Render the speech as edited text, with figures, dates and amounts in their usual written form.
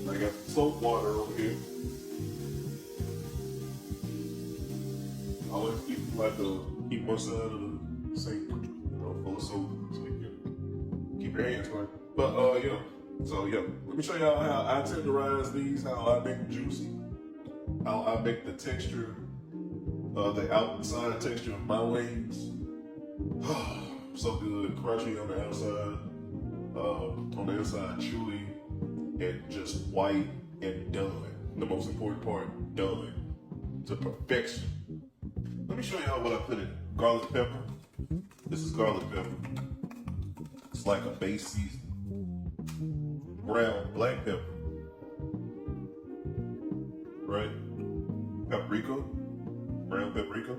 I got soap water over here. I always keep one side of the sink, full of soap so you can keep your hands clean. But yeah. So yeah, let me show y'all how I tenderize these, how I make them juicy, how I make the texture, the outside texture of my wings. So good, crunchy on the outside, on the inside chewy, and just white and done. The most important part, done to perfection. Let me show y'all what I put in. Garlic pepper. This is garlic pepper. It's like a base season. Ground black pepper, right? Paprika, brown paprika.